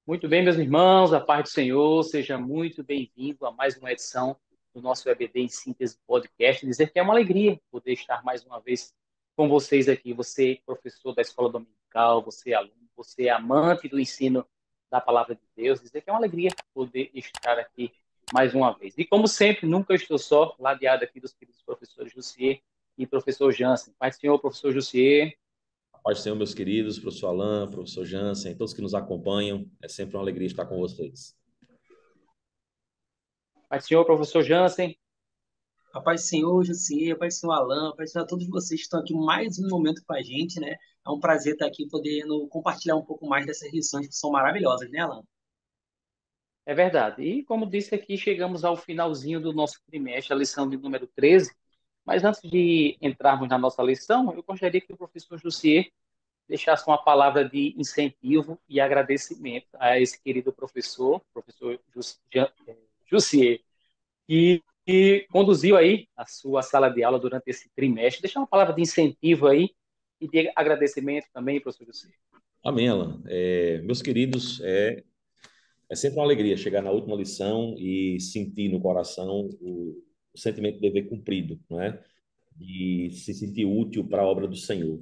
Muito bem, meus irmãos, a paz do Senhor, seja muito bem-vindo a mais uma edição do nosso EBD em Síntese Podcast. Dizer que é uma alegria poder estar mais uma vez com vocês aqui. Você, professor da escola dominical, você, aluno, você, amante do ensino da palavra de Deus, dizer que é uma alegria poder estar aqui mais uma vez. E como sempre, nunca estou só, ladeado aqui dos queridos professores Jussier e professor Jansen. Paz do Senhor, professor Jussier. Paz do Senhor, meus queridos, professor Alain, professor Jansen, todos que nos acompanham. É sempre uma alegria estar com vocês. Paz do Senhor, professor Jansen. A paz do Senhor, José, a paz do Senhor Alain, a paz do Senhor a todos vocês que estão aqui mais um momento com a gente, né? É um prazer estar aqui podendo compartilhar um pouco mais dessas lições que são maravilhosas, né, Alain? É verdade. E como disse aqui, chegamos ao finalzinho do nosso trimestre, a lição de número 13. Mas antes de entrarmos na nossa lição, eu gostaria que o professor Jussier deixasse uma palavra de incentivo e agradecimento a esse querido professor, Jussier, que conduziu aí a sua sala de aula durante esse trimestre. Deixar uma palavra de incentivo aí e de agradecimento também, professor Jussier. Amém, Alain. Meus queridos, é sempre uma alegria chegar na última lição e sentir no coração o sentimento de dever cumprido, não é? De se sentir útil para a obra do Senhor.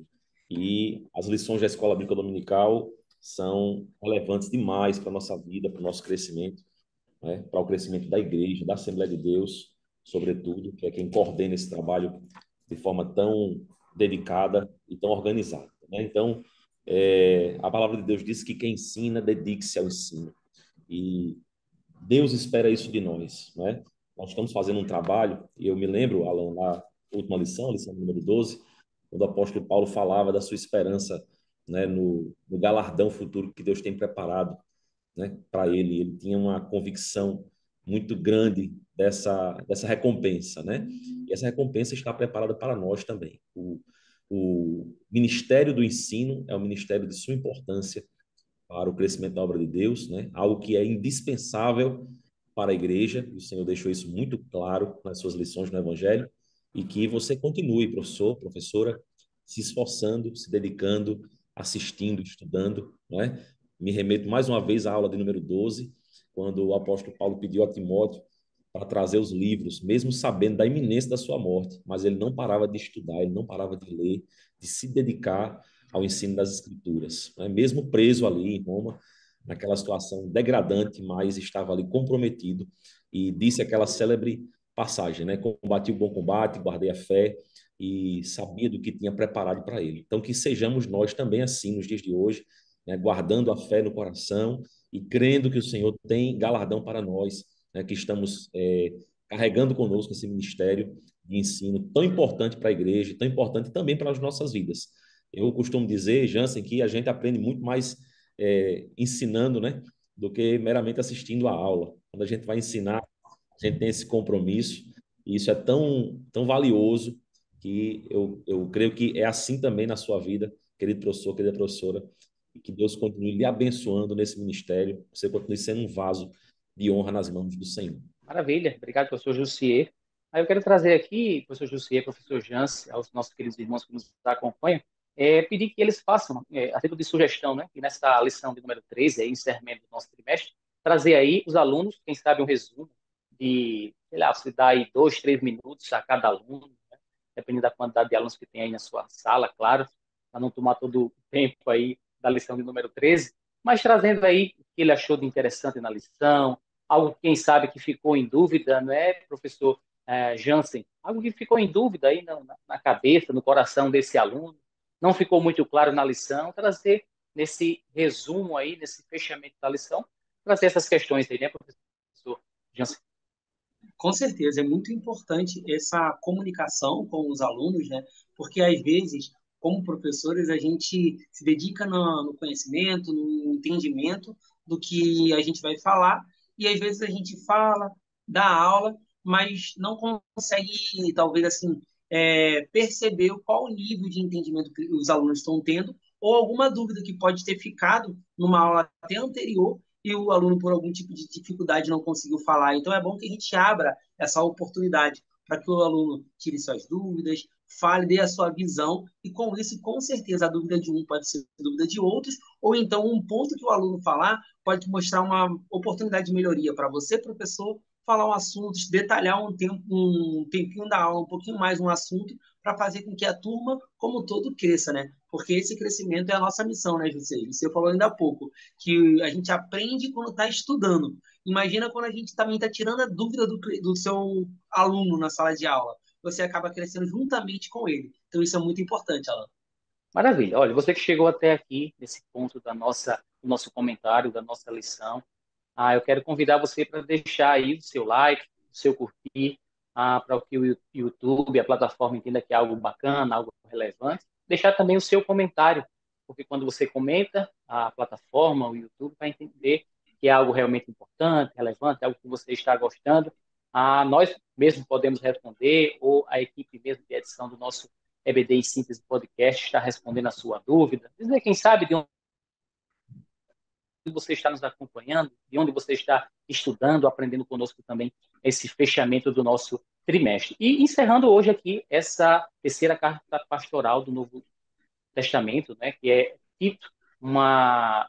E as lições da Escola Bíblica Dominical são relevantes demais para a nossa vida, para o nosso crescimento, né? Para o crescimento da igreja, da Assembleia de Deus, sobretudo, que é quem coordena esse trabalho de forma tão dedicada e tão organizada, né? Então, a palavra de Deus diz que quem ensina, dedique-se ao ensino. E Deus espera isso de nós, né? Nós estamos fazendo um trabalho, e eu me lembro, Alan, na última lição, lição número 12, quando o apóstolo Paulo falava da sua esperança, né, no galardão futuro que Deus tem preparado, né, para ele. Ele tinha uma convicção muito grande dessa recompensa, né? E essa recompensa está preparada para nós também. O ministério do ensino é um ministério de suma importância para o crescimento da obra de Deus, né? Algo que é indispensável para a igreja, e o Senhor deixou isso muito claro nas suas lições no Evangelho, e que você continue, professor, professora, se esforçando, se dedicando, assistindo, estudando, né? Me remeto mais uma vez à aula de número 12, quando o apóstolo Paulo pediu a Timóteo para trazer os livros, mesmo sabendo da iminência da sua morte, mas ele não parava de estudar, ele não parava de ler, de se dedicar ao ensino das Escrituras, né? Mesmo preso ali em Roma, naquela situação degradante, mas estava ali comprometido e disse aquela célebre passagem, né? Combati o bom combate, guardei a fé e sabia do que tinha preparado para ele. Então, que sejamos nós também assim nos dias de hoje, né? Guardando a fé no coração e crendo que o Senhor tem galardão para nós, né? Que estamos carregando conosco esse ministério de ensino tão importante para a igreja, tão importante também para as nossas vidas. Eu costumo dizer, Jansen, que a gente aprende muito mais ensinando, né, do que meramente assistindo a aula. Quando a gente vai ensinar, a gente tem esse compromisso, e isso é tão valioso que eu creio que é assim também na sua vida, querido professor, querida professora, e que Deus continue lhe abençoando nesse ministério, você continue sendo um vaso de honra nas mãos do Senhor. Maravilha, obrigado, professor Jussier. Aí eu quero trazer aqui, professor Jussier, professor Jans, aos nossos queridos irmãos que nos acompanham, pedir que eles façam, a título de sugestão, né, que nessa lição de número 13, aí, encerramento do nosso trimestre, trazer aí os alunos, quem sabe um resumo de, sei lá, se dá aí 2, 3 minutos a cada aluno, né, dependendo da quantidade de alunos que tem aí na sua sala, claro, para não tomar todo o tempo aí da lição de número 13, mas trazendo aí o que ele achou de interessante na lição, algo, quem sabe, que ficou em dúvida, não é, professor Jansen? Algo que ficou em dúvida aí na cabeça, no coração desse aluno, não ficou muito claro na lição, trazer nesse resumo aí, nesse fechamento da lição, trazer essas questões aí, né, professor Jansen? Com certeza, é muito importante essa comunicação com os alunos, né? Porque às vezes, como professores, a gente se dedica no conhecimento, no entendimento do que a gente vai falar, e às vezes a gente fala, dá aula, mas não consegue, talvez assim, perceber qual o nível de entendimento que os alunos estão tendo, ou alguma dúvida que pode ter ficado numa aula até anterior e o aluno, por algum tipo de dificuldade, não conseguiu falar. Então, é bom que a gente abra essa oportunidade para que o aluno tire suas dúvidas, fale, dê a sua visão, e com isso, com certeza, a dúvida de um pode ser dúvida de outros, ou então um ponto que o aluno falar pode mostrar uma oportunidade de melhoria para você, professor, falar um assunto, detalhar um tempinho da aula, um pouquinho mais um assunto, para fazer com que a turma, como um todo, cresça, né? Porque esse crescimento é a nossa missão, né, José? Você falou ainda há pouco, que a gente aprende quando está estudando. Imagina quando a gente também está tirando a dúvida do seu aluno na sala de aula. Você acaba crescendo juntamente com ele. Então, isso é muito importante, Alan. Maravilha. Olha, você que chegou até aqui, nesse ponto do nosso comentário, da nossa lição, eu quero convidar você para deixar aí o seu like, o seu curtir, para que o YouTube, a plataforma entenda que é algo bacana, algo relevante. Deixar também o seu comentário, porque quando você comenta, a plataforma, o YouTube, vai entender que é algo realmente importante, relevante, algo que você está gostando. Nós mesmo podemos responder, ou a equipe mesmo de edição do nosso EBD em Síntese Podcast está respondendo a sua dúvida. Dizer, quem sabe, de onde você está nos acompanhando, de onde você está estudando, aprendendo conosco também esse fechamento do nosso trimestre. E encerrando hoje aqui essa terceira carta pastoral do Novo Testamento, né, que é Tito, uma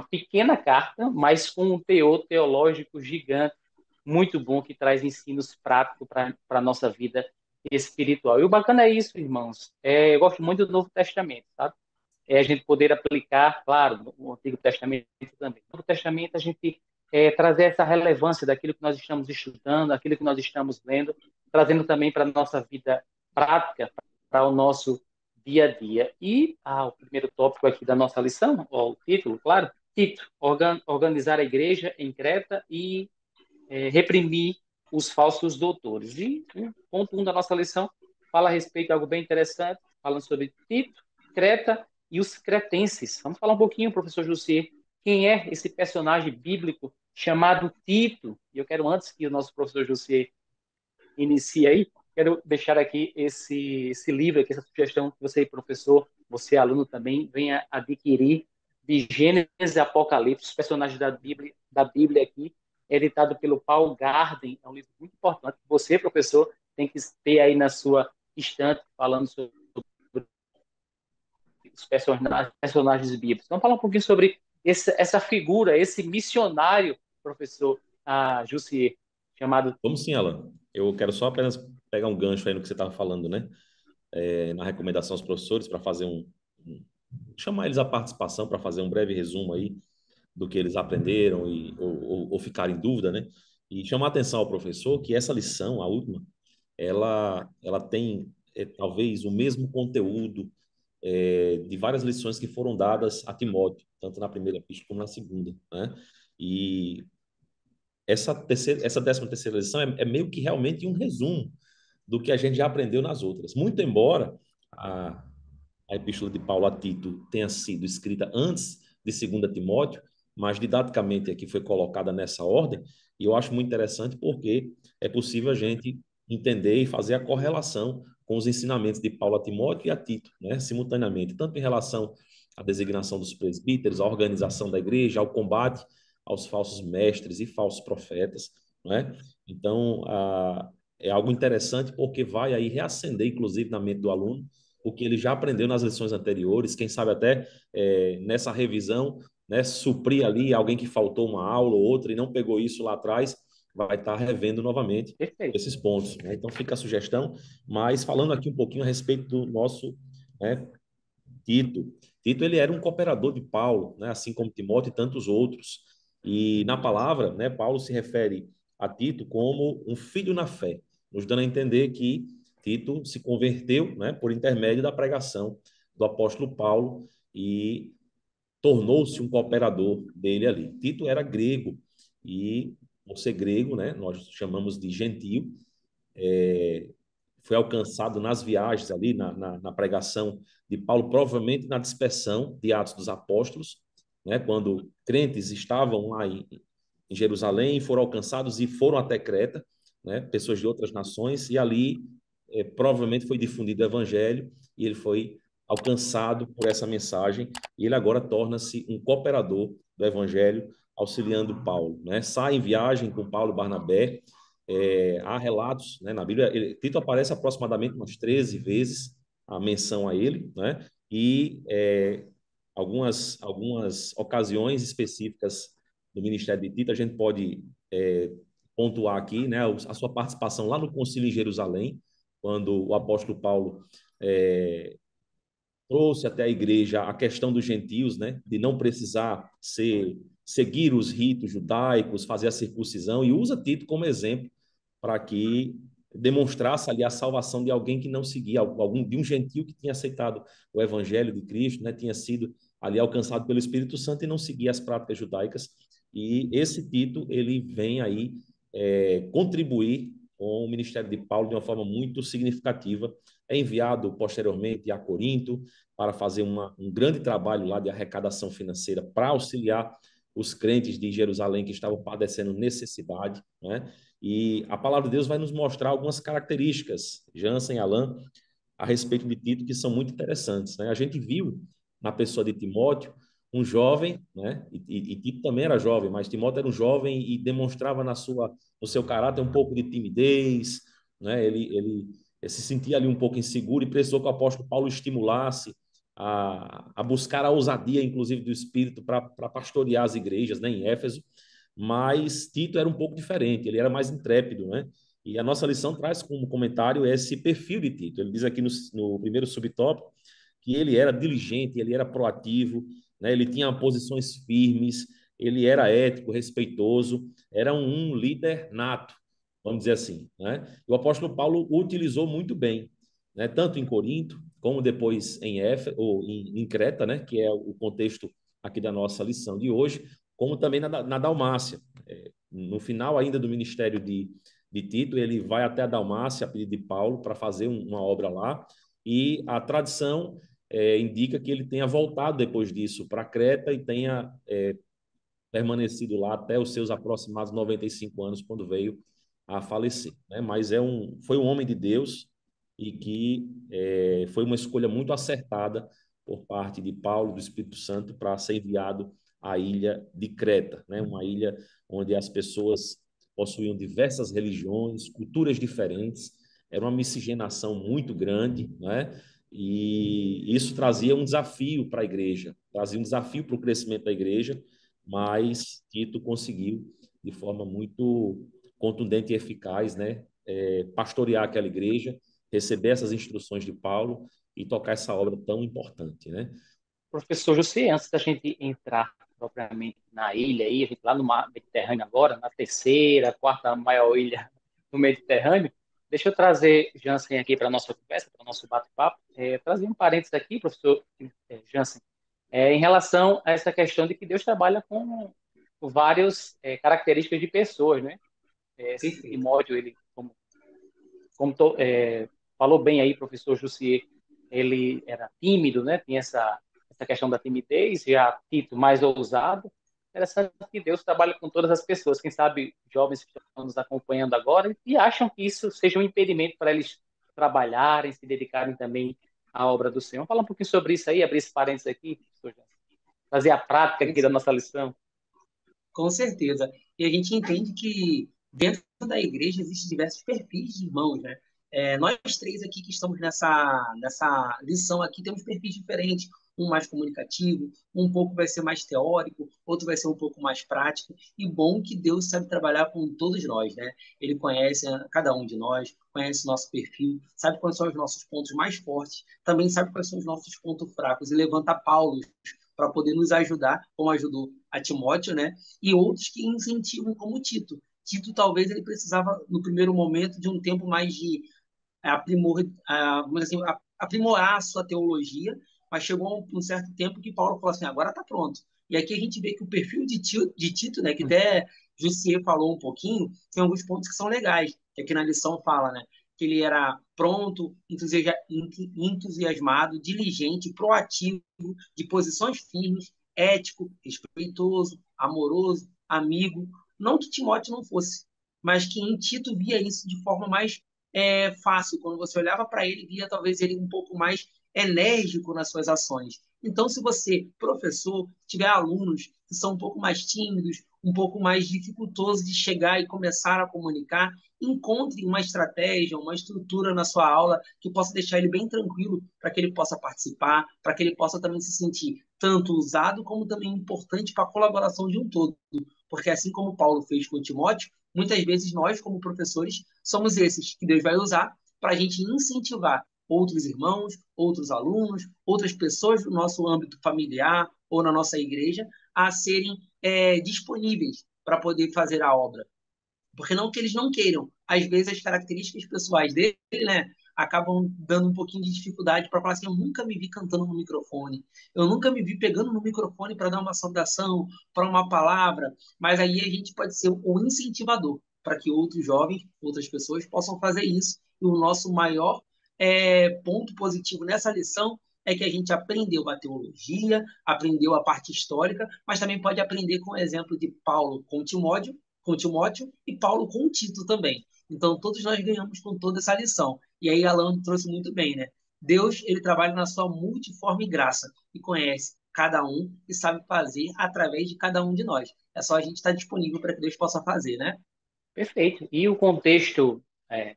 pequena carta, mas com um teor teológico gigante, muito bom, que traz ensinos práticos para a nossa vida espiritual. E o bacana é isso, irmãos. Eu gosto muito do Novo Testamento, sabe? A gente poder aplicar, claro, no Antigo Testamento também. No Novo Testamento, a gente trazer essa relevância daquilo que nós estamos estudando, daquilo que nós estamos lendo, trazendo também para a nossa vida prática, para o nosso dia a dia. E o primeiro tópico aqui da nossa lição, ó, o título, claro, Tito, organizar a igreja em Creta e reprimir os falsos doutores. E o ponto 1 da nossa lição fala a respeito de algo bem interessante, falando sobre Tito, Creta e os cretenses. Vamos falar um pouquinho, professor Jussier, quem é esse personagem bíblico chamado Tito? E eu quero, antes que o nosso professor Jussier inicie aí, quero deixar aqui esse livro, aqui, essa sugestão que você, professor, você, aluno também, venha adquirir de Gênesis e Apocalipse, os personagens da Bíblia aqui, editado pelo Paul Garden. É um livro muito importante. Você, professor, tem que ter aí na sua estante, falando sobre os personagens bíblicos. Vamos falar um pouquinho sobre essa figura, esse missionário, professor Jussier, chamado... Vamos sim, Alan. Eu quero só apenas pegar um gancho aí no que você estava falando, né? Na recomendação aos professores para fazer chamar eles à participação para fazer um breve resumo aí do que eles aprenderam ou ficar em dúvida, né? E chamar a atenção ao professor que essa lição, a última, ela tem talvez o mesmo conteúdo de várias lições que foram dadas a Timóteo, tanto na primeira epístola como na segunda, né? E essa 13ª lição é meio que realmente um resumo do que a gente já aprendeu nas outras. Muito embora a epístola de Paulo a Tito tenha sido escrita antes de 2 Timóteo, mas didaticamente aqui foi colocada nessa ordem, e eu acho muito interessante porque é possível a gente entender e fazer a correlação com os ensinamentos de Paulo a Timóteo e a Tito, né, simultaneamente, tanto em relação à designação dos presbíteros, à organização da igreja, ao combate aos falsos mestres e falsos profetas, né? Então, é algo interessante porque vai aí reacender, inclusive, na mente do aluno, o que ele já aprendeu nas lições anteriores, quem sabe até nessa revisão, né, suprir ali alguém que faltou uma aula ou outra e não pegou isso lá atrás, vai estar revendo novamente Perfeito. esses pontos, né? Então fica a sugestão, mas falando aqui um pouquinho a respeito do nosso, né, Tito. Tito ele era um cooperador de Paulo, né, assim como Timóteo e tantos outros. E na palavra, né, Paulo se refere a Tito como um filho na fé, nos dando a entender que Tito se converteu, né, por intermédio da pregação do apóstolo Paulo e tornou-se um cooperador dele ali. Tito era grego e, por ser grego, né, nós chamamos de gentio, foi alcançado nas viagens ali, na pregação de Paulo, provavelmente na dispersão de Atos dos Apóstolos, né, quando crentes estavam lá em Jerusalém, foram alcançados e foram até Creta, né, pessoas de outras nações, e ali provavelmente foi difundido o evangelho e ele foi alcançado por essa mensagem e ele agora torna-se um cooperador do evangelho, auxiliando Paulo, né? Sai em viagem com Paulo e Barnabé há relatos, né, na Bíblia, Tito aparece aproximadamente umas 13 vezes a menção a ele, né? E algumas ocasiões específicas do ministério de Tito, a gente pode pontuar aqui, né, a sua participação lá no Concílio em Jerusalém, quando o apóstolo Paulo trouxe até a igreja a questão dos gentios, né, de não precisar seguir os ritos judaicos, fazer a circuncisão, e usa Tito como exemplo para que demonstrasse ali a salvação de alguém que não seguia, de um gentio que tinha aceitado o evangelho de Cristo, né, tinha sido ali alcançado pelo Espírito Santo e não seguia as práticas judaicas. E esse Tito, ele vem aí contribuir com o ministério de Paulo de uma forma muito significativa. É enviado posteriormente a Corinto para fazer um grande trabalho lá de arrecadação financeira para auxiliar os crentes de Jerusalém que estavam padecendo necessidade, né? E a palavra de Deus vai nos mostrar algumas características, Jansen e Alan, a respeito de Tito, que são muito interessantes, né? A gente viu na pessoa de Timóteo um jovem, né? E Tito também era jovem, mas Timóteo era um jovem e demonstrava no seu caráter um pouco de timidez, né? Ele se sentia ali um pouco inseguro e precisou que o apóstolo Paulo estimulasse a buscar a ousadia, inclusive, do Espírito para pastorear as igrejas, né, em Éfeso. Mas Tito era um pouco diferente, ele era mais intrépido, né? E a nossa lição traz como comentário esse perfil de Tito. Ele diz aqui no primeiro subtópico que ele era diligente, ele era proativo, né? Ele tinha posições firmes, ele era ético, respeitoso, era um líder nato, vamos dizer assim, né? E o apóstolo Paulo o utilizou muito bem, né? Tanto em Corinto, como depois ou em Creta, né? Que é o contexto aqui da nossa lição de hoje, como também na Dalmácia. No final ainda do ministério de Tito, ele vai até a Dalmácia, a pedido de Paulo, para fazer uma obra lá, e a tradição indica que ele tenha voltado depois disso para Creta e tenha permanecido lá até os seus aproximados 95 anos, quando veio a falecer, né? Mas foi um homem de Deus e que foi uma escolha muito acertada por parte de Paulo, do Espírito Santo, para ser enviado à ilha de Creta, né? Uma ilha onde as pessoas possuíam diversas religiões, culturas diferentes, era uma miscigenação muito grande, né? E isso trazia um desafio para a igreja, trazia um desafio para o crescimento da igreja, mas Tito conseguiu, de forma muito contundente e eficaz, né, pastorear aquela igreja, receber essas instruções de Paulo e tocar essa obra tão importante, né? Professor José, antes da gente entrar propriamente na ilha, aí, a gente lá no mar Mediterrâneo agora, na terceira, quarta maior ilha do Mediterrâneo, deixa eu trazer Jansen aqui para a nossa conversa, para o nosso bate-papo. Trazer um parênteses aqui, professor Jansen, em relação a essa questão de que Deus trabalha com várias características de pessoas, né? Perfeito. Timóteo, ele, falou bem aí, professor Jussier, ele era tímido, né? Tinha essa questão da timidez, já Tito mais ousado. Interessante que Deus trabalha com todas as pessoas. Quem sabe jovens que estão nos acompanhando agora e acham que isso seja um impedimento para eles trabalharem, se dedicarem também à obra do Senhor. Vamos falar um pouquinho sobre isso aí, abrir esse parênteses aqui, professor Jansen. Fazer a prática aqui da nossa lição. Com certeza. E a gente entende que dentro da igreja existem diversos perfis de irmãos, né? Nós três aqui que estamos nessa lição aqui temos perfis diferentes. Um mais comunicativo, um pouco vai ser mais teórico, outro vai ser um pouco mais prático. E bom que Deus sabe trabalhar com todos nós, né? Ele conhece cada um de nós, conhece o nosso perfil, sabe quais são os nossos pontos mais fortes, também sabe quais são os nossos pontos fracos e levanta Paulo para poder nos ajudar, como ajudou a Timóteo, né? E outros que incentivam, como Tito. Tito, talvez, ele precisava, no primeiro momento, de um tempo mais de aprimorar a sua teologia, mas chegou a um certo tempo que Paulo falou assim, agora está pronto. E aqui a gente vê que o perfil de Tito, né, que até Jussier falou um pouquinho, tem alguns pontos que são legais, que aqui na lição fala, né, que ele era pronto, entusiasmado, diligente, proativo, de posições firmes, ético, respeitoso, amoroso, amigo. Não que Timóteo não fosse, mas que em Tito via isso de forma mais fácil. Quando você olhava para ele, via talvez ele um pouco mais enérgico nas suas ações. Então, se você, professor, tiver alunos que são um pouco mais tímidos um pouco mais dificultoso de chegar e começar a comunicar, encontre uma estratégia, uma estrutura na sua aula que possa deixar ele bem tranquilo para que ele possa participar, para que ele possa também se sentir tanto usado como também importante para a colaboração de um todo. Porque assim como Paulo fez com Timóteo, muitas vezes nós, como professores, somos esses que Deus vai usar para a gente incentivar outros irmãos, outros alunos, outras pessoas do nosso âmbito familiar ou na nossa igreja a serem disponíveis para poder fazer a obra. Porque não que eles não queiram, às vezes as características pessoais dele, né, acabam dando um pouquinho de dificuldade para falar assim, eu nunca me vi cantando no microfone, eu nunca me vi pegando no microfone para dar uma saudação, para uma palavra, mas aí a gente pode ser o incentivador para que outros jovens, outras pessoas possam fazer isso. E o nosso maior ponto positivo nessa lição é que a gente aprendeu a teologia, aprendeu a parte histórica, mas também pode aprender com o exemplo de Paulo com Timóteo e Paulo com o Tito também. Então, todos nós ganhamos com toda essa lição. E aí, Alan trouxe muito bem, né? Deus, ele trabalha na sua multiforme graça e conhece cada um e sabe fazer através de cada um de nós. É só a gente estar disponível para que Deus possa fazer, né? Perfeito. E o contexto é,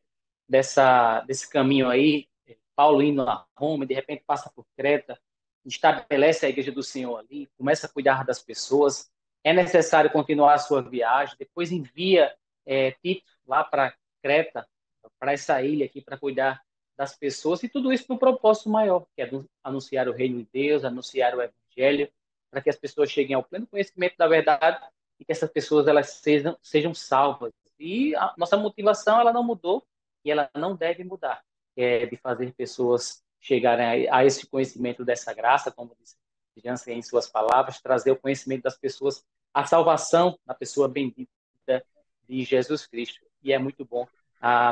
desse caminho aí, Paulo indo a Roma, e de repente passa por Creta, estabelece a igreja do Senhor ali, começa a cuidar das pessoas. É necessário continuar a sua viagem, depois envia Tito lá para Creta, para essa ilha aqui, para cuidar das pessoas, e tudo isso para um propósito maior, que é anunciar o reino de Deus, anunciar o evangelho, para que as pessoas cheguem ao pleno conhecimento da verdade e que essas pessoas elas sejam salvas. E a nossa motivação ela não mudou e ela não deve mudar, de fazer pessoas chegarem a esse conhecimento dessa graça, como disse Jansen em suas palavras, trazer o conhecimento das pessoas, a salvação na pessoa bendita de Jesus Cristo. E é muito bom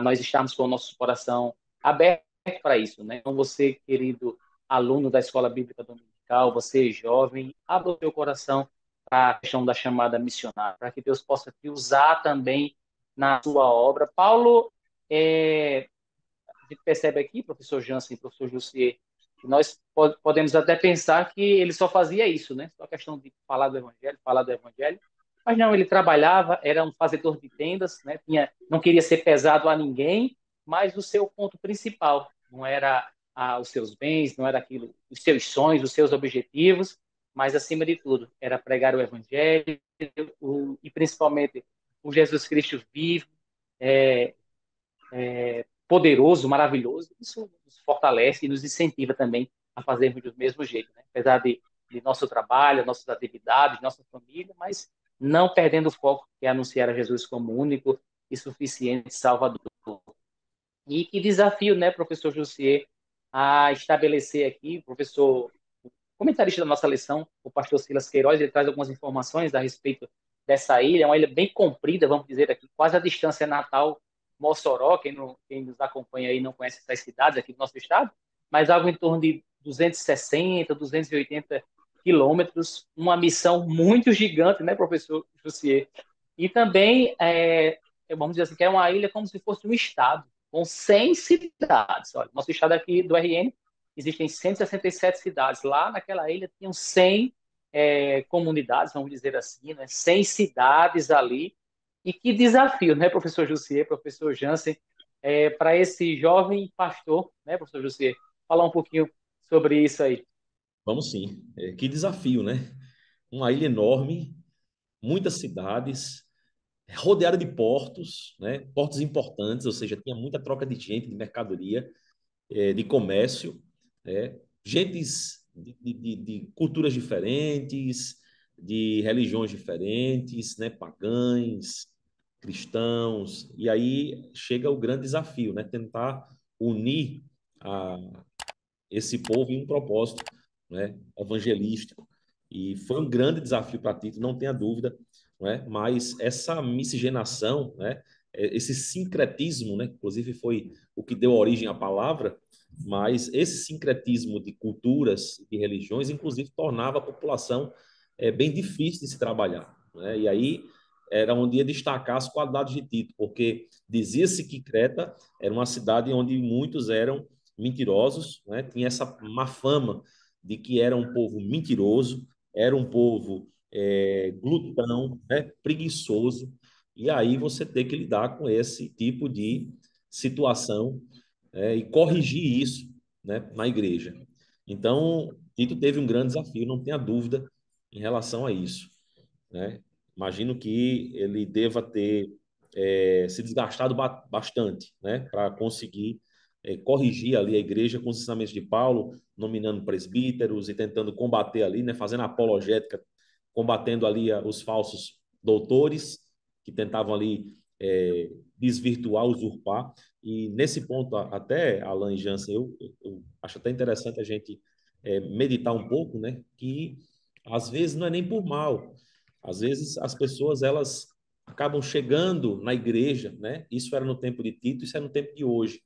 nós estarmos com o nosso coração aberto para isso, né? Então, você, querido aluno da Escola Bíblica Dominical, você jovem, abra o seu coração para a questão da chamada missionária, para que Deus possa te usar também na sua obra. Paulo, a gente percebe aqui, professor Jansen, professor Jussier, que nós podemos até pensar que ele só fazia isso, né? Só a questão de falar do evangelho, mas não, ele trabalhava, era um fazedor de tendas, né? Não queria ser pesado a ninguém, mas o seu ponto principal não era os seus bens, não era aquilo, os seus sonhos, os seus objetivos, mas acima de tudo era pregar o evangelho e principalmente o Jesus Cristo vivo, é, poderoso, maravilhoso. Isso nos fortalece e nos incentiva também a fazermos do mesmo jeito, né? Apesar de nosso trabalho, nossas atividades, nossa família, mas não perdendo o foco, que é anunciar a Jesus como único e suficiente Salvador. E que desafio, né, professor Jussier, a estabelecer aqui, professor, o comentarista da nossa lição, o pastor Silas Queiroz, ele traz algumas informações a respeito dessa ilha, é uma ilha bem comprida, vamos dizer aqui, quase a distância natal Mossoró, quem nos acompanha aí não conhece essas cidades aqui do nosso estado, mas algo em torno de 260, 280 quilômetros, uma missão muito gigante, né, professor Jussier? E também, vamos dizer assim, que é uma ilha como se fosse um estado, com 100 cidades. Olha, nosso estado aqui do RN existem 167 cidades. Lá naquela ilha tinham 100 comunidades, vamos dizer assim, né? 100 cidades ali. E que desafio, né, professor Jussier, professor Jansen, para esse jovem pastor, né, professor Jussier? Falar um pouquinho sobre isso aí. Vamos sim. Que desafio, né? Uma ilha enorme, muitas cidades, rodeada de portos, né? Portos importantes, ou seja, tinha muita troca de gente, de mercadoria, de comércio, gentes de culturas diferentes, de religiões diferentes, né? Pagães, cristãos, e aí chega o grande desafio, né? Tentar unir a, esse povo em um propósito, né? Evangelístico. E foi um grande desafio para Tito, não tenha dúvida, né? Mas essa miscigenação, né? Esse sincretismo, né? Inclusive foi o que deu origem à palavra, mas esse sincretismo de culturas, de religiões, inclusive tornava a população bem difícil de se trabalhar, né? E aí era onde ia destacar as qualidades de Tito, porque dizia-se que Creta era uma cidade onde muitos eram mentirosos, né? Tinha essa má fama de que era um povo mentiroso, era um povo glutão, né, preguiçoso, e aí você tem que lidar com esse tipo de situação, e corrigir isso, né, na igreja. Então, Tito teve um grande desafio, não tenha dúvida em relação a isso, né? Imagino que ele deva ter se desgastado bastante, né, para conseguir corrigir ali a igreja com os ensinamentos de Paulo, nominando presbíteros e tentando combater ali, né, fazendo apologética, combatendo ali os falsos doutores que tentavam ali desvirtuar, usurpar. E nesse ponto, até, Alan e Jansen, eu acho até interessante a gente meditar um pouco, né, que às vezes não é nem por mal, às vezes as pessoas elas acabam chegando na igreja, né? Isso era no tempo de Tito, isso é no tempo de hoje.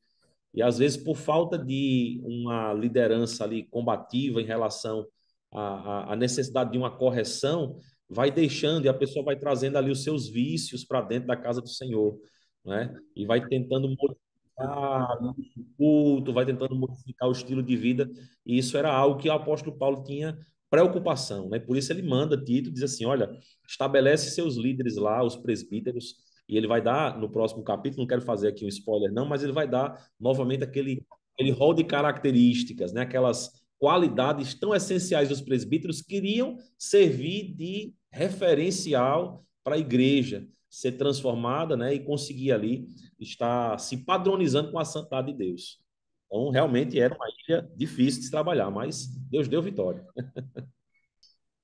E às vezes por falta de uma liderança ali combativa em relação à necessidade de uma correção, vai deixando e a pessoa vai trazendo ali os seus vícios para dentro da casa do Senhor, né? E vai tentando modificar o culto, vai tentando modificar o estilo de vida. E isso era algo que o apóstolo Paulo tinha preocupação, né? Por isso ele manda Tito, diz assim, olha, estabelece seus líderes lá, os presbíteros, e ele vai dar no próximo capítulo, não quero fazer aqui um spoiler não, mas ele vai dar novamente aquele rol de características, né? Aquelas qualidades tão essenciais dos presbíteros queriam servir de referencial para a igreja ser transformada, né? E conseguir ali estar se padronizando com a santidade de Deus. Então, realmente era uma ilha difícil de se trabalhar, mas Deus deu vitória.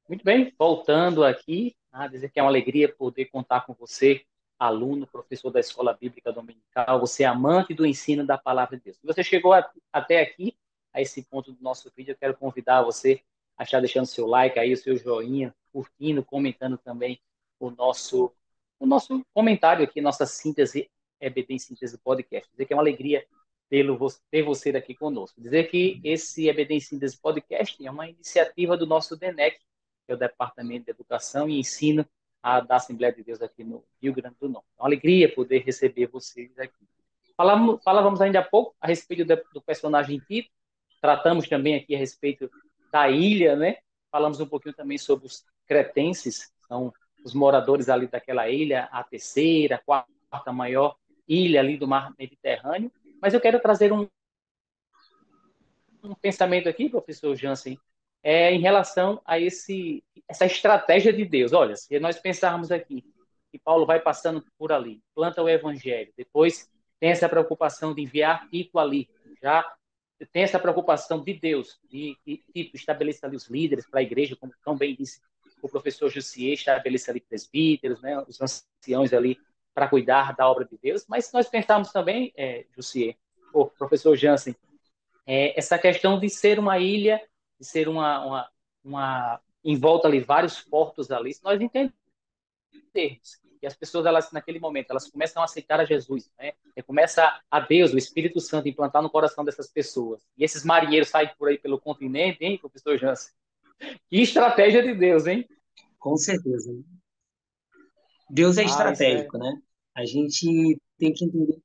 Muito bem, voltando aqui, a dizer que é uma alegria poder contar com você, aluno, professor da Escola Bíblica Dominical, você é amante do ensino da Palavra de Deus. Se você chegou até aqui, a esse ponto do nosso vídeo, eu quero convidar você a estar deixando seu like aí, o seu joinha, curtindo, comentando também o nosso comentário aqui, nossa síntese, EBD em Síntese Podcast. Dizer que é uma alegria ter você daqui conosco. Dizer que esse EBD em Síntese Podcast é uma iniciativa do nosso DENEC, que é o Departamento de Educação e Ensino da Assembleia de Deus aqui no Rio Grande do Norte. É uma alegria poder receber vocês aqui. Falávamos ainda há pouco a respeito do personagem Tito, tratamos também aqui a respeito da ilha, né? Falamos um pouquinho também sobre os cretenses, são os moradores ali daquela ilha, a terceira, a quarta maior ilha ali do mar Mediterrâneo. Mas eu quero trazer um pensamento aqui, professor Jansen, em relação a essa estratégia de Deus. Olha, se nós pensarmos aqui que Paulo vai passando por ali, planta o evangelho, depois tem essa preocupação de enviar Tito ali, já tem essa preocupação de Deus, de que Tito estabeleça ali os líderes para a igreja, como tão bem disse o professor Jussier, estabeleça ali presbíteros, né, os anciãos ali para cuidar da obra de Deus. Mas se nós pensarmos também, Jussier, o professor Jansen, essa questão de ser uma ilha, de ser uma em volta ali, vários portos ali, se nós entendemos que as pessoas, elas, naquele momento, elas começam a aceitar a Jesus, né? E começa a Deus, o Espírito Santo, implantar no coração dessas pessoas. E esses marinheiros saem por aí pelo continente, hein, professor Jansen? Que estratégia de Deus, hein? Com certeza. Deus é Isso é estratégico, né? A gente tem que entender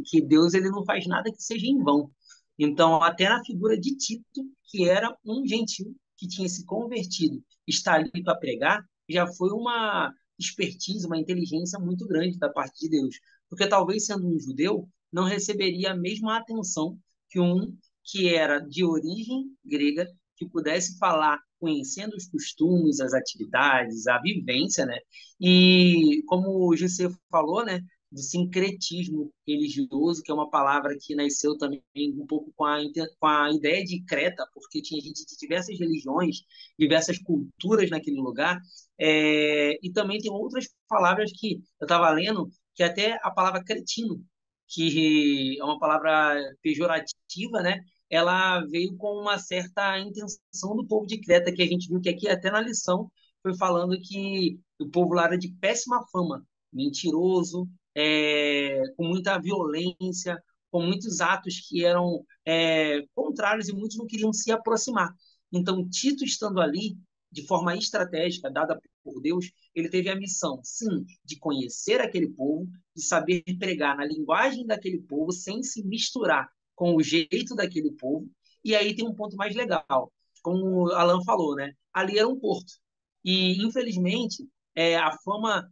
que Deus ele não faz nada que seja em vão. Então, até na figura de Tito, que era um gentil que tinha se convertido, está ali para pregar, já foi uma expertise, uma inteligência muito grande da parte de Deus. Porque talvez sendo um judeu, não receberia a mesma atenção que um que era de origem grega, que pudesse falar conhecendo os costumes, as atividades, a vivência, né? E como o Gessé falou, né, do sincretismo religioso, que é uma palavra que nasceu também um pouco com a ideia de Creta, porque tinha gente de diversas religiões, diversas culturas naquele lugar, e também tem outras palavras que eu estava lendo, que até a palavra cretino, que é uma palavra pejorativa, né? Ela veio com uma certa intenção do povo de Creta, que a gente viu que aqui até na lição foi falando que o povo lá era de péssima fama, mentiroso, com muita violência, com muitos atos que eram contrários e muitos não queriam se aproximar. Então, Tito estando ali, de forma estratégica, dada por Deus, ele teve a missão, sim, de conhecer aquele povo, de saber pregar na linguagem daquele povo, sem se misturar com o jeito daquele povo. E aí tem um ponto mais legal, como o Alan falou, né? Ali era um porto. E, infelizmente, a fama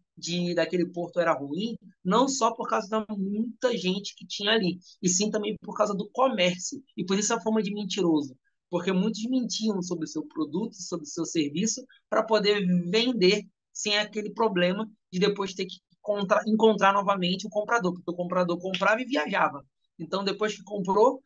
daquele porto era ruim, não só por causa da muita gente que tinha ali, e sim também por causa do comércio. E por isso a fama de mentiroso, porque muitos mentiam sobre o seu produto, sobre o seu serviço, para poder vender sem aquele problema de depois ter que encontrar novamente o comprador, porque o comprador comprava e viajava. Então, depois que comprou,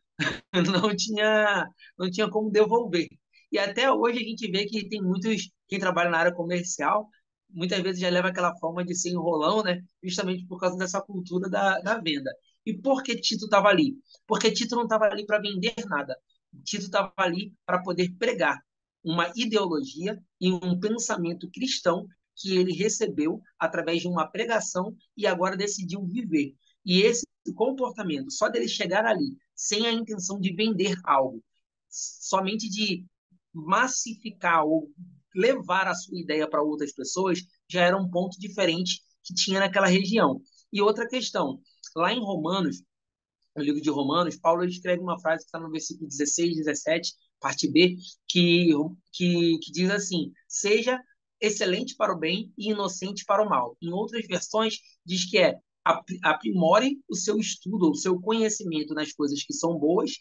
não tinha como devolver. E até hoje a gente vê que tem muitos, quem trabalha na área comercial, muitas vezes já leva aquela forma de ser enrolão, né? Justamente por causa dessa cultura da venda. E por que Tito estava ali? Porque Tito não estava ali para vender nada. Tito estava ali para poder pregar uma ideologia e um pensamento cristão que ele recebeu através de uma pregação e agora decidiu viver. E esse comportamento, só dele chegar ali, sem a intenção de vender algo, somente de massificar ou levar a sua ideia para outras pessoas, já era um ponto diferente que tinha naquela região. E outra questão, lá em Romanos, no livro de Romanos, Paulo escreve uma frase que está no versículo 16, 17, parte B, que diz assim: seja excelente para o bem e inocente para o mal. Em outras versões, diz que aprimore o seu estudo, o seu conhecimento nas coisas que são boas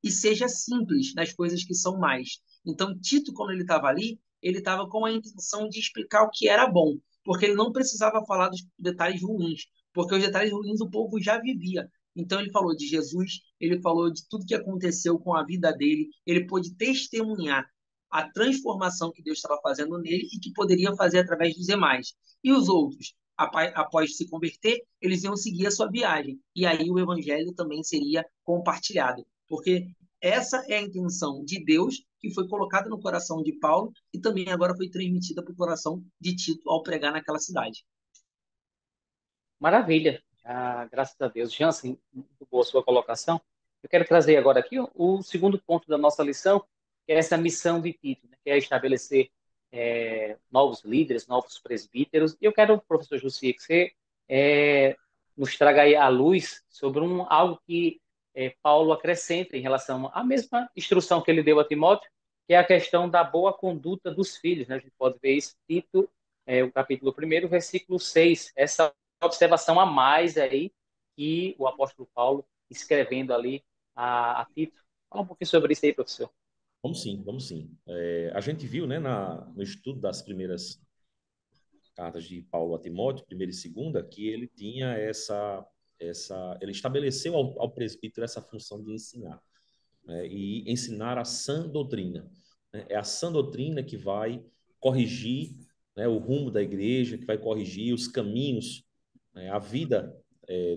e seja simples nas coisas que são mais. Então, Tito, quando ele estava ali, ele estava com a intenção de explicar o que era bom, porque ele não precisava falar dos detalhes ruins, porque os detalhes ruins o povo já vivia. Então ele falou de Jesus, ele falou de tudo que aconteceu com a vida dele, ele pôde testemunhar a transformação que Deus estava fazendo nele e que poderia fazer através dos demais. E os outros, após se converter, eles iam seguir a sua viagem. E aí o evangelho também seria compartilhado, porque essa é a intenção de Deus que foi colocada no coração de Paulo e também agora foi transmitida para o coração de Tito ao pregar naquela cidade. Maravilha. Ah, graças a Deus. Jansen, muito boa a sua colocação. Eu quero trazer agora aqui o segundo ponto da nossa lição, que é essa missão de Tito, né, que é estabelecer novos líderes, novos presbíteros. E eu quero, professor Jussi, que você nos traga aí a luz sobre algo que Paulo acrescenta em relação à mesma instrução que ele deu a Timóteo, que é a questão da boa conduta dos filhos. Né? A gente pode ver isso, Tito, o capítulo 1, versículo 6. Essa observação a mais aí que o apóstolo Paulo escrevendo ali a Tito. Fala um pouquinho sobre isso aí, professor. Vamos sim, vamos sim. A gente viu, né, no estudo das primeiras cartas de Paulo a Timóteo, primeira e segunda, que ele tinha ele estabeleceu ao presbítero essa função de ensinar, né, e ensinar a sã doutrina. Né? É a sã doutrina que vai corrigir, né, o rumo da igreja, que vai corrigir os caminhos, né, a vida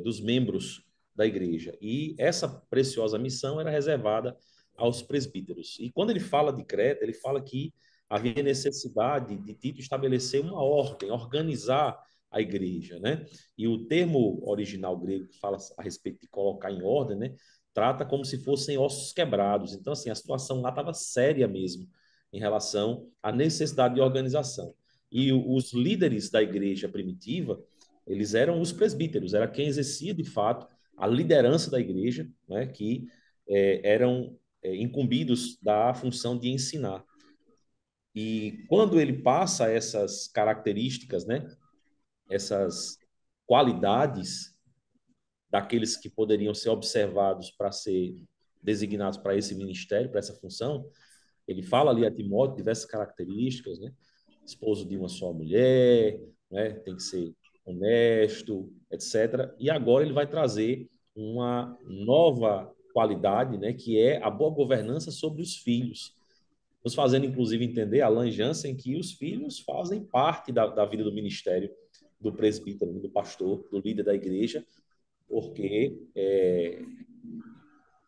dos membros da igreja. E essa preciosa missão era reservada aos presbíteros. E quando ele fala de Creta, ele fala que havia necessidade de Tito estabelecer uma ordem, organizar a igreja, né? E o termo original grego que fala a respeito de colocar em ordem, né, trata como se fossem ossos quebrados. Então, assim, a situação lá estava séria mesmo em relação à necessidade de organização. E os líderes da igreja primitiva, eles eram os presbíteros, era quem exercia de fato a liderança da igreja, né, que eram incumbidos da função de ensinar. E quando ele passa essas características, né, essas qualidades daqueles que poderiam ser observados para ser designados para esse ministério, para essa função, ele fala ali a Timóteo diversas características, né? Esposo de uma só mulher, né? Tem que ser honesto, etc. E agora ele vai trazer uma nova qualidade, né? Que é a boa governança sobre os filhos. Nos fazendo, inclusive, entender, Alan Jansen, que os filhos fazem parte da vida do ministério do presbítero, do pastor, do líder da igreja, porque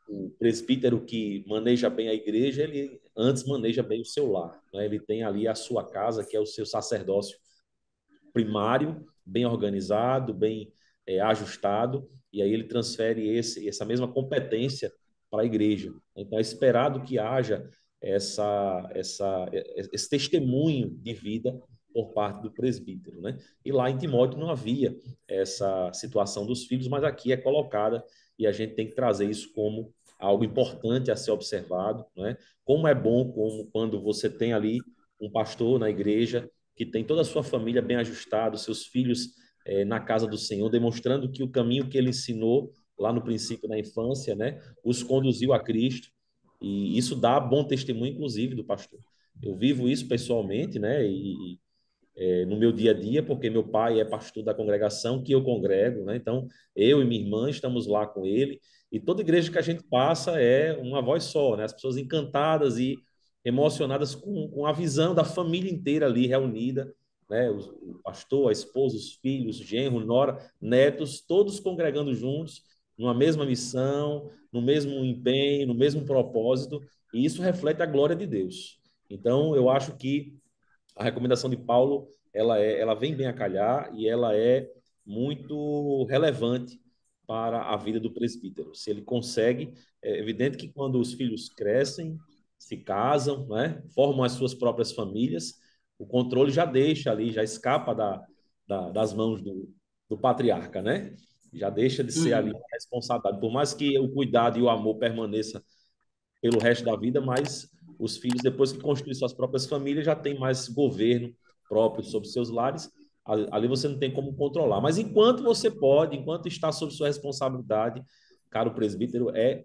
o presbítero que maneja bem a igreja, ele antes maneja bem o seu lar, né? Ele tem ali a sua casa, que é o seu sacerdócio primário, bem organizado, bem ajustado, e aí ele transfere essa mesma competência para a igreja. Então é esperado que haja esse testemunho de vida por parte do presbítero, né? E lá em Timóteo não havia essa situação dos filhos, mas aqui é colocada e a gente tem que trazer isso como algo importante a ser observado, né? Como é bom quando você tem ali um pastor na igreja que tem toda a sua família bem ajustada, os seus filhos na casa do Senhor, demonstrando que o caminho que ele ensinou lá no princípio, na infância, né, os conduziu a Cristo. E isso dá bom testemunho, inclusive, do pastor. Eu vivo isso pessoalmente, né, no meu dia a dia, porque meu pai é pastor da congregação que eu congrego, né? Então, eu e minha irmã estamos lá com ele, e toda igreja que a gente passa é uma voz só, né? As pessoas encantadas e emocionadas com a visão da família inteira ali reunida, né? O pastor, a esposa, os filhos, genro, nora, netos, todos congregando juntos, numa mesma missão, no mesmo empenho, no mesmo propósito, e isso reflete a glória de Deus. Então, eu acho que a recomendação de Paulo ela vem bem a calhar e ela é muito relevante para a vida do presbítero. Se ele consegue, é evidente que quando os filhos crescem, se casam, né, formam as suas próprias famílias, o controle já deixa ali, já escapa das mãos do patriarca, né? Já deixa de ser ali Uhum. uma responsabilidade. Por mais que o cuidado e o amor permaneça pelo resto da vida, mas os filhos, depois que construem suas próprias famílias, já têm mais governo próprio sobre seus lares. Ali você não tem como controlar. Mas enquanto você pode, enquanto está sob sua responsabilidade, caro presbítero, é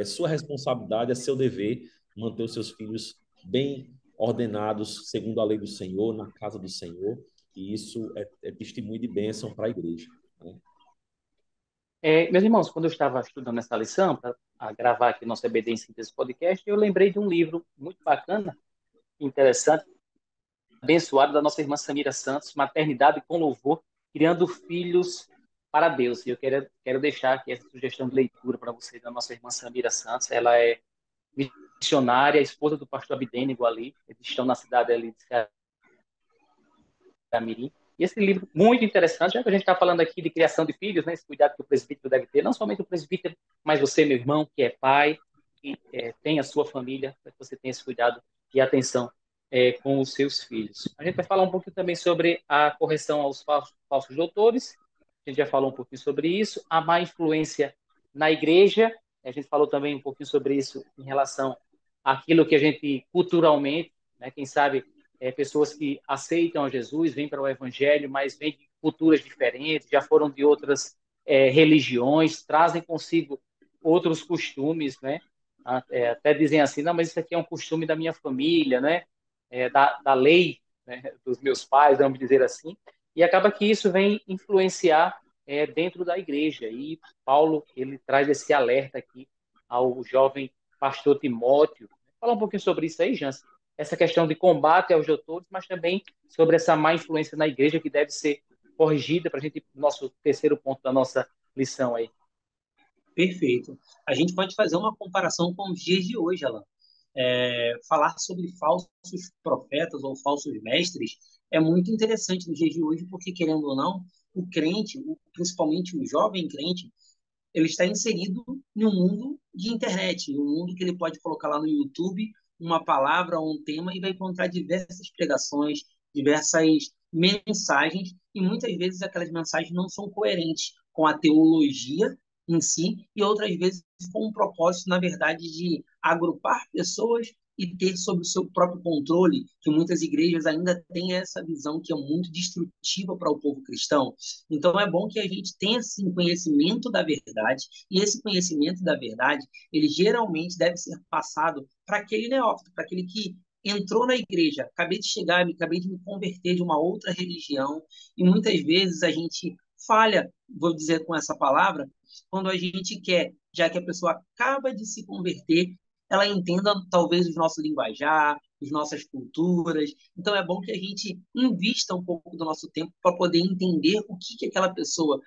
sua responsabilidade, é seu dever manter os seus filhos bem ordenados, segundo a lei do Senhor, na casa do Senhor. E isso é testemunho de bênção para a igreja, né? Meus irmãos, quando eu estava estudando essa lição, para gravar aqui nosso EBD em Síntese Podcast, eu lembrei de um livro muito bacana, interessante, abençoado, da nossa irmã Samira Santos, Maternidade com Louvor, Criando Filhos para Deus. E eu quero deixar aqui essa sugestão de leitura para vocês, da nossa irmã Samira Santos. Ela é missionária, esposa do pastor Abdênigo ali. Eles estão na cidade ali de Mirim. E esse livro, muito interessante, já que a gente está falando aqui de criação de filhos, né, esse cuidado que o presbítero deve ter, não somente o presbítero, mas você, meu irmão, que é pai, que tem a sua família, para que você tenha esse cuidado e atenção com os seus filhos. A gente vai falar um pouquinho também sobre a correção aos falsos doutores, a gente já falou um pouquinho sobre isso, a má influência na igreja, a gente falou também um pouquinho sobre isso em relação àquilo que a gente culturalmente, né, quem sabe pessoas que aceitam a Jesus, vêm para o Evangelho, mas vêm de culturas diferentes, já foram de outras religiões, trazem consigo outros costumes, né? Até dizem assim, não, mas isso aqui é um costume da minha família, né? Da lei, né? Dos meus pais, vamos dizer assim, e acaba que isso vem influenciar dentro da igreja. E Paulo, ele traz esse alerta aqui ao jovem pastor Timóteo. Fala um pouquinho sobre isso aí, Jansen, essa questão de combate aos doutores, mas também sobre essa má influência na igreja que deve ser corrigida para a gente ir para o nosso terceiro ponto da nossa lição aí. Perfeito. A gente pode fazer uma comparação com os dias de hoje, Alan. Falar sobre falsos profetas ou falsos mestres é muito interessante nos dias de hoje, porque, querendo ou não, o crente, principalmente o jovem crente, ele está inserido em um mundo de internet, em um mundo que ele pode colocar lá no YouTube uma palavra ou um tema e vai encontrar diversas pregações, diversas mensagens, e muitas vezes aquelas mensagens não são coerentes com a teologia em si, e outras vezes com um propósito, na verdade, de agrupar pessoas e ter sob o seu próprio controle, que muitas igrejas ainda têm essa visão que é muito destrutiva para o povo cristão. Então, é bom que a gente tenha, esse conhecimento da verdade, e esse conhecimento da verdade, ele geralmente deve ser passado para aquele neófito, para aquele que entrou na igreja, acabei de chegar, acabei de me converter de uma outra religião, e muitas vezes a gente falha, vou dizer com essa palavra, quando a gente quer, já que a pessoa acaba de se converter, ela entenda talvez o nosso linguajar, as nossas culturas. Então é bom que a gente invista um pouco do nosso tempo para poder entender o que aquela pessoa,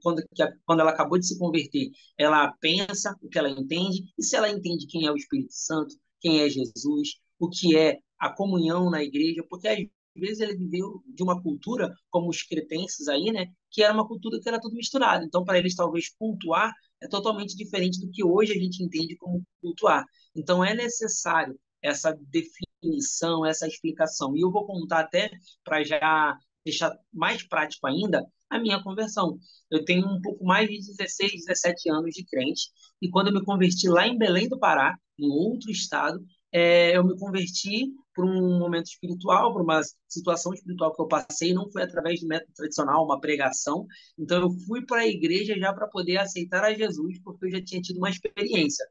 quando ela acabou de se converter, ela pensa, o que ela entende, e se ela entende quem é o Espírito Santo, quem é Jesus, o que é a comunhão na igreja, porque às vezes ele viveu de uma cultura, como os cretenses aí, né, que era uma cultura que era tudo misturado. Então, para eles, talvez cultuar é totalmente diferente do que hoje a gente entende como cultuar. Então, é necessário essa definição, essa explicação. E eu vou contar até, para já deixar mais prático ainda, a minha conversão. Eu tenho um pouco mais de 16, 17 anos de crente, e quando eu me converti lá em Belém do Pará, em outro estado, eu me converti por um momento espiritual, por uma situação espiritual que eu passei, não foi através do método tradicional, uma pregação. Então, eu fui para a igreja já para poder aceitar a Jesus, porque eu já tinha tido uma experiência.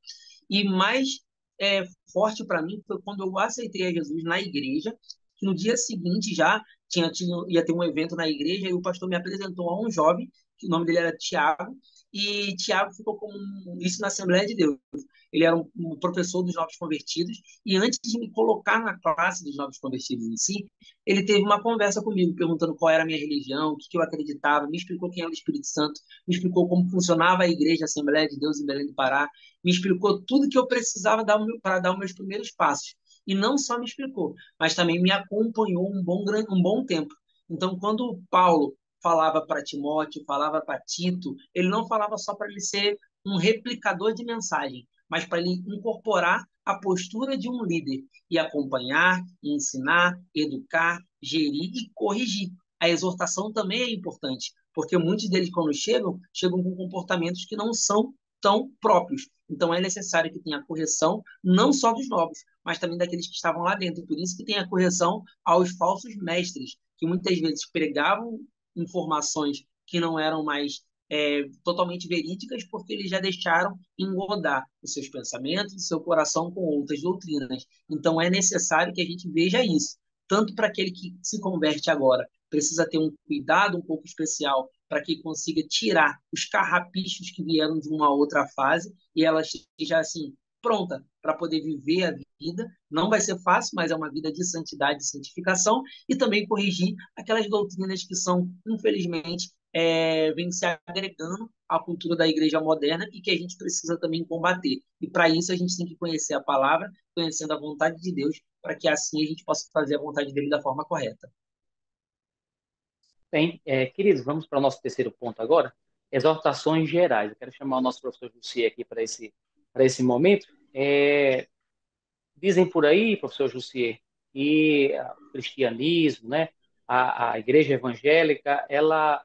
E mais forte para mim foi quando eu aceitei a Jesus na igreja, que no dia seguinte já ia ter um evento na igreja e o pastor me apresentou a um jovem, que o nome dele era Tiago, e Tiago ficou como isso na Assembleia de Deus. Ele era um professor dos novos convertidos, e antes de me colocar na classe dos novos convertidos em si, ele teve uma conversa comigo, perguntando qual era a minha religião, o que eu acreditava, me explicou quem era o Espírito Santo, me explicou como funcionava a igreja, a Assembleia de Deus em Belém do Pará, me explicou tudo que eu precisava para dar os meus primeiros passos. E não só me explicou, mas também me acompanhou um bom tempo. Então, quando Paulo falava para Timóteo, falava para Tito, ele não falava só para ele ser um replicador de mensagem, mas para ele incorporar a postura de um líder e acompanhar, ensinar, educar, gerir e corrigir. A exortação também é importante, porque muitos deles, quando chegam com comportamentos que não são tão próprios. Então, é necessário que tenha correção, não só dos novos, mas também daqueles que estavam lá dentro. Por isso que tem a correção aos falsos mestres, que muitas vezes pregavam informações que não eram mais totalmente verídicas, porque eles já deixaram engodar os seus pensamentos, o seu coração com outras doutrinas. Então, é necessário que a gente veja isso. Tanto para aquele que se converte agora, precisa ter um cuidado um pouco especial para que consiga tirar os carrapichos que vieram de uma outra fase e ela esteja assim pronta para poder viver a vida. Não vai ser fácil, mas é uma vida de santidade e santificação, e também corrigir aquelas doutrinas que são, infelizmente, vêm se agregando à cultura da igreja moderna e que a gente precisa também combater. E para isso a gente tem que conhecer a palavra, conhecendo a vontade de Deus, para que assim a gente possa fazer a vontade dele da forma correta. Bem, queridos, vamos para o nosso terceiro ponto agora, exortações gerais. Eu quero chamar o nosso professor Jussier aqui para esse momento. Dizem por aí, professor Jussier, que o cristianismo, né, a igreja evangélica, ela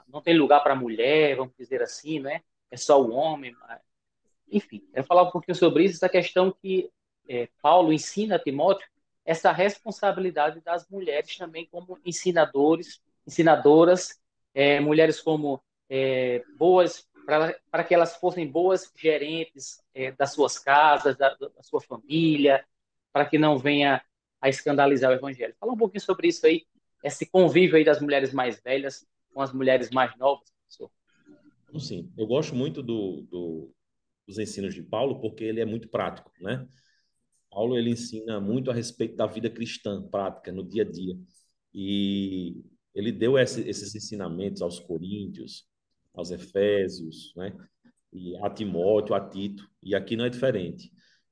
não tem lugar para a mulher, vamos dizer assim, né? É só o homem. Enfim, eu quero falar um pouquinho sobre isso, essa questão que Paulo ensina a Timóteo, essa responsabilidade das mulheres também como ensinadoras, mulheres como boas, para que elas fossem boas gerentes das suas casas, da sua família, para que não venha a escandalizar o evangelho. Fala um pouquinho sobre isso aí, esse convívio aí das mulheres mais velhas com as mulheres mais novas, professor. Sim, eu gosto muito dos ensinos de Paulo porque ele é muito prático, né? Paulo ele ensina muito a respeito da vida cristã, prática, no dia a dia. E ele deu esses ensinamentos aos coríntios, aos efésios, né? E a Timóteo, a Tito, e aqui não é diferente.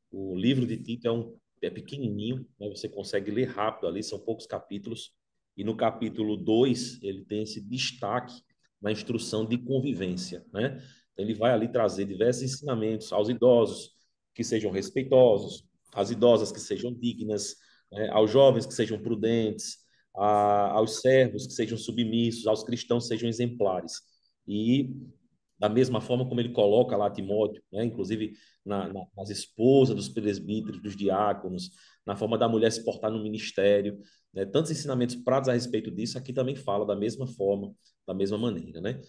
O livro de Tito é pequenininho, né? Você consegue ler rápido ali, são poucos capítulos, e no capítulo 2 ele tem esse destaque na instrução de convivência, né? Então, ele vai ali trazer diversos ensinamentos aos idosos, que sejam respeitosos, às idosas que sejam dignas, né? Aos jovens que sejam prudentes, aos servos que sejam submissos, aos cristãos que sejam exemplares. E da mesma forma como ele coloca lá Timóteo, né? Inclusive nas esposas dos presbíteros, dos diáconos, na forma da mulher se portar no ministério, né? Tantos ensinamentos práticos a respeito disso, aqui também fala da mesma forma, da mesma maneira, né?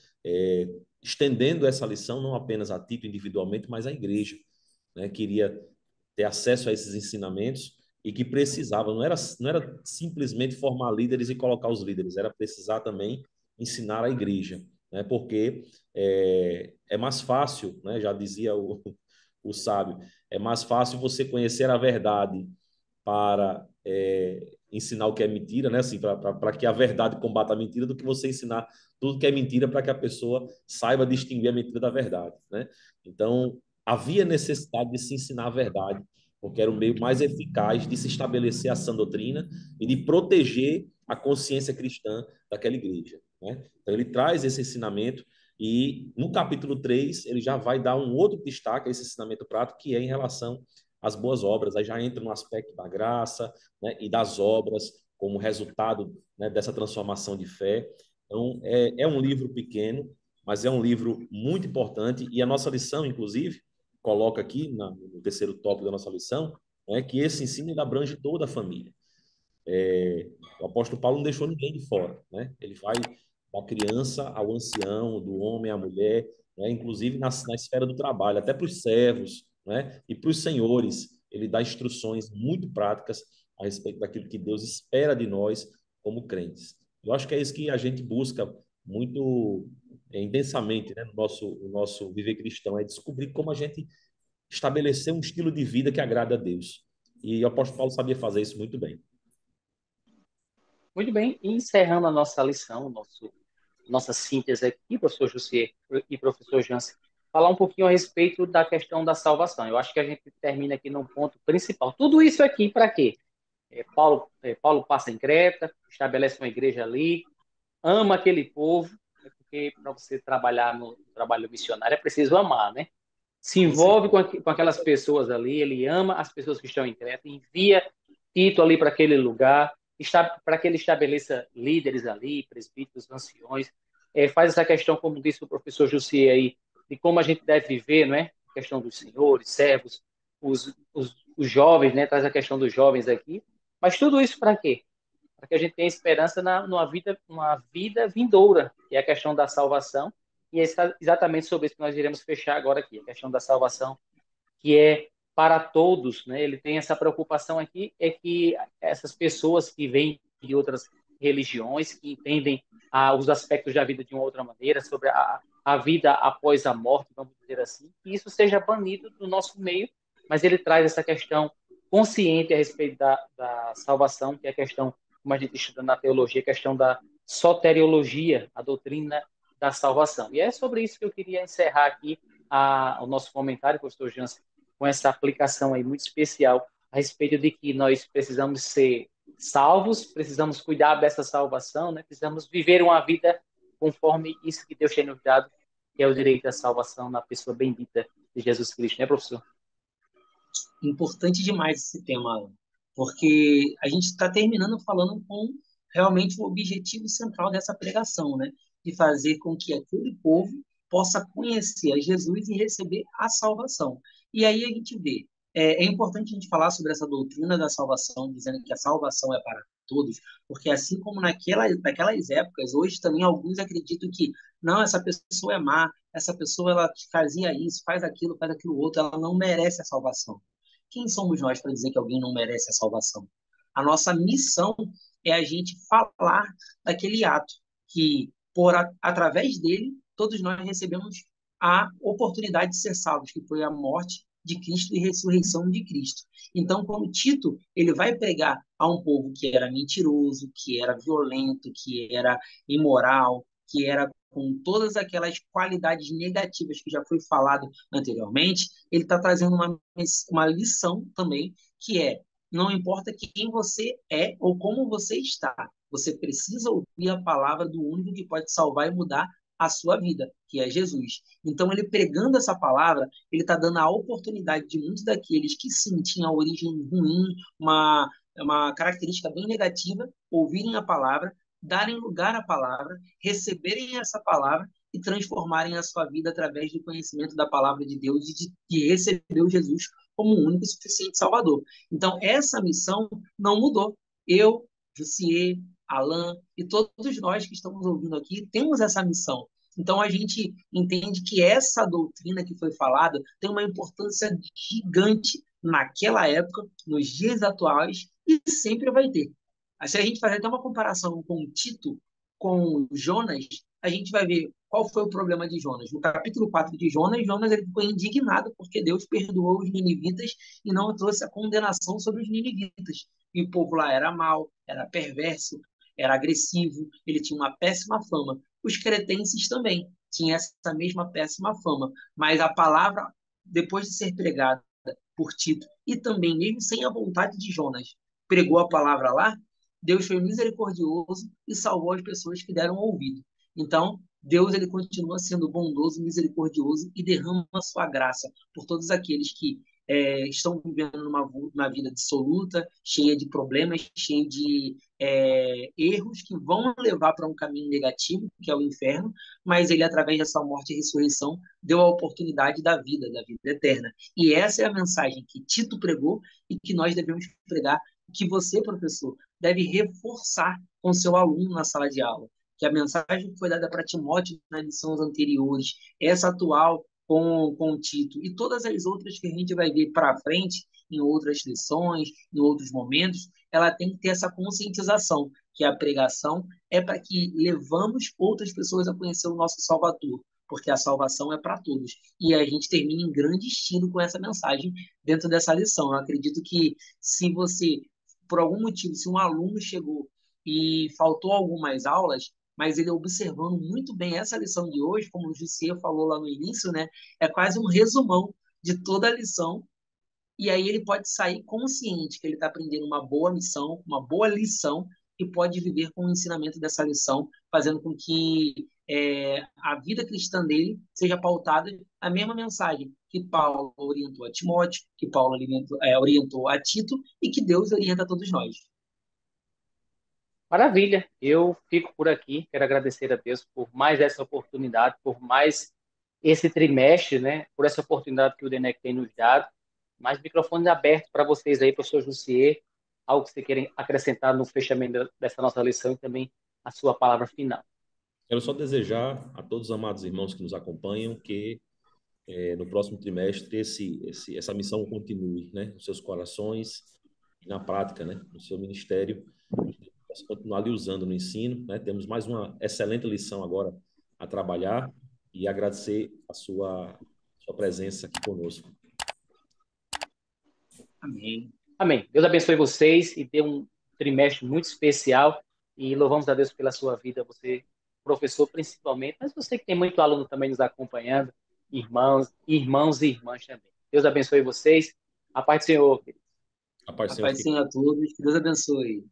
Estendendo essa lição não apenas a Tito individualmente, mas à igreja, né? Queria ter acesso a esses ensinamentos e que precisava, não era simplesmente formar líderes e colocar os líderes, era precisar também ensinar a igreja, né? Porque é mais fácil, né? Já dizia o sábio, é mais fácil você conhecer a verdade para ensinar o que é mentira, né? Assim, para que a verdade combata a mentira, do que você ensinar tudo que é mentira para que a pessoa saiba distinguir a mentira da verdade, né? Então, havia necessidade de se ensinar a verdade, porque era o meio mais eficaz de se estabelecer a sã doutrina e de proteger a consciência cristã daquela igreja, né? Então, ele traz esse ensinamento e no capítulo 3 ele já vai dar um outro destaque a esse ensinamento prático, que é em relação às boas obras. Aí já entra no aspecto da graça, né, e das obras como resultado, né, dessa transformação de fé. Então, é um livro pequeno, mas é um livro muito importante, e a nossa lição, inclusive, coloca aqui no terceiro tópico da nossa lição, né? Que esse ensino ele abrange toda a família. O apóstolo Paulo não deixou ninguém de fora, né? Ele vai da criança ao ancião, do homem à mulher, né? Inclusive na esfera do trabalho, até para os servos, né? E para os senhores, ele dá instruções muito práticas a respeito daquilo que Deus espera de nós como crentes. Eu acho que é isso que a gente busca muito intensamente, né? No nosso viver cristão, é descobrir como a gente estabelecer um estilo de vida que agrada a Deus. E o apóstolo Paulo sabia fazer isso muito bem. Muito bem, e encerrando a nossa lição, nossa síntese aqui, professor Jussier e professor Jansen, falar um pouquinho a respeito da questão da salvação. Eu acho que a gente termina aqui num ponto principal. Tudo isso aqui para quê? Paulo passa em Creta, estabelece uma igreja ali, ama aquele povo, né, porque para você trabalhar no trabalho missionário é preciso amar, né? Se Com envolve certeza. com aquelas pessoas ali, ele ama as pessoas que estão em Creta, envia Tito ali para aquele lugar, para que ele estabeleça líderes ali, presbíteros, anciões, faz essa questão, como disse o professor Jussier aí, de como a gente deve viver, não é? A questão dos senhores, servos, os jovens, né? Traz a questão dos jovens aqui. Mas tudo isso para quê? Para que a gente tenha esperança numa vida vindoura, que é a questão da salvação. E é exatamente sobre isso que nós iremos fechar agora aqui, a questão da salvação, que é para todos, né? Ele tem essa preocupação aqui, é que essas pessoas que vêm de outras religiões, que entendem os aspectos da vida de uma outra maneira, sobre a vida após a morte, vamos dizer assim, que isso seja banido do nosso meio, mas ele traz essa questão consciente a respeito da salvação, que é a questão, como a gente estuda na teologia, a questão da soteriologia, a doutrina da salvação. E é sobre isso que eu queria encerrar aqui o nosso comentário, professor Jansen, com essa aplicação aí muito especial a respeito de que nós precisamos ser salvos, precisamos cuidar dessa salvação, né? Precisamos viver uma vida conforme isso que Deus tem nos dado, que é o direito à salvação na pessoa bendita de Jesus Cristo, né, professor? Importante demais esse tema, Alan, porque a gente está terminando falando com realmente o objetivo central dessa pregação, né? De fazer com que aquele povo possa conhecer a Jesus e receber a salvação. E aí a gente vê, é importante a gente falar sobre essa doutrina da salvação, dizendo que a salvação é para todos, porque assim como naquelas épocas, hoje também alguns acreditam que não, essa pessoa é má, essa pessoa ela fazia isso, faz aquilo outro, ela não merece a salvação. Quem somos nós para dizer que alguém não merece a salvação? A nossa missão é a gente falar daquele ato que, através dele, todos nós recebemos a oportunidade de ser salvos, que foi a morte de Cristo e ressurreição de Cristo. Então, como Tito, ele vai pregar a um povo que era mentiroso, que era violento, que era imoral, que era com todas aquelas qualidades negativas que já foi falado anteriormente, ele está trazendo uma lição também, que é, não importa quem você é ou como você está, você precisa ouvir a palavra do único que pode salvar e mudar a sua vida, que é Jesus. Então, ele pregando essa palavra, ele está dando a oportunidade de muitos daqueles que sim tinham a origem ruim, uma característica bem negativa, ouvirem a palavra, darem lugar à palavra, receberem essa palavra e transformarem a sua vida através do conhecimento da palavra de Deus e de receber o Jesus como o único e suficiente Salvador. Então, essa missão não mudou. Eu, Jussier, Alain e todos nós que estamos ouvindo aqui temos essa missão. Então, a gente entende que essa doutrina que foi falada tem uma importância gigante naquela época, nos dias atuais, e sempre vai ter. Se a gente fazer até uma comparação com Tito, com Jonas, a gente vai ver qual foi o problema de Jonas. No capítulo 4 de Jonas, Jonas ele ficou indignado porque Deus perdoou os ninivitas e não trouxe a condenação sobre os ninivitas. E o povo lá era mau, era perverso, era agressivo, ele tinha uma péssima fama. Os cretenses também tinham essa mesma péssima fama. Mas a palavra, depois de ser pregada por Tito, e também mesmo sem a vontade de Jonas, pregou a palavra lá, Deus foi misericordioso e salvou as pessoas que deram ouvido. Então, Deus ele continua sendo bondoso, misericordioso e derrama a sua graça por todos aqueles que estão vivendo uma vida dissoluta, cheia de problemas, cheia de erros que vão levar para um caminho negativo, que é o inferno, mas ele, através dessa morte e ressurreição, deu a oportunidade da vida eterna. E essa é a mensagem que Tito pregou e que nós devemos pregar, que você, professor, deve reforçar com seu aluno na sala de aula. Que a mensagem que foi dada para Timóteo nas lições anteriores, essa atual com o Tito e todas as outras que a gente vai ver para frente em outras lições, em outros momentos, ela tem que ter essa conscientização, que a pregação é para que levamos outras pessoas a conhecer o nosso Salvador, porque a salvação é para todos. E a gente termina em grande estilo com essa mensagem dentro dessa lição. Eu acredito que se você, por algum motivo, se um aluno chegou e faltou algumas aulas, mas ele observando muito bem essa lição de hoje, como o Jussier falou lá no início, né, é quase um resumão de toda a lição, e aí ele pode sair consciente que ele está aprendendo uma boa missão, uma boa lição, e pode viver com o ensinamento dessa lição, fazendo com que a vida cristã dele seja pautada a mesma mensagem que Paulo orientou a Timóteo, que Paulo orientou a Tito, e que Deus orienta a todos nós. Maravilha, eu fico por aqui. Quero agradecer a Deus por mais essa oportunidade, por mais esse trimestre, né? Por essa oportunidade que o DENEC tem nos dado. Mais microfones abertos para vocês aí, professor Jussier, algo que você querem acrescentar no fechamento dessa nossa lição e também a sua palavra final. Quero só desejar a todos os amados irmãos que nos acompanham que no próximo trimestre essa missão continue, né, nos seus corações e na prática, né, no seu ministério, possa continuar ali usando no ensino, né? Temos mais uma excelente lição agora a trabalhar e agradecer a sua presença aqui conosco. Amém. Amém. Deus abençoe vocês e dê um trimestre muito especial e louvamos a Deus pela sua vida, você, professor principalmente, mas você que tem muito aluno também nos acompanhando, irmãos e irmãs também. Deus abençoe vocês. A paz do Senhor, queridos. A paz A do Senhor paz do fique Senhor a todos. Que Deus abençoe.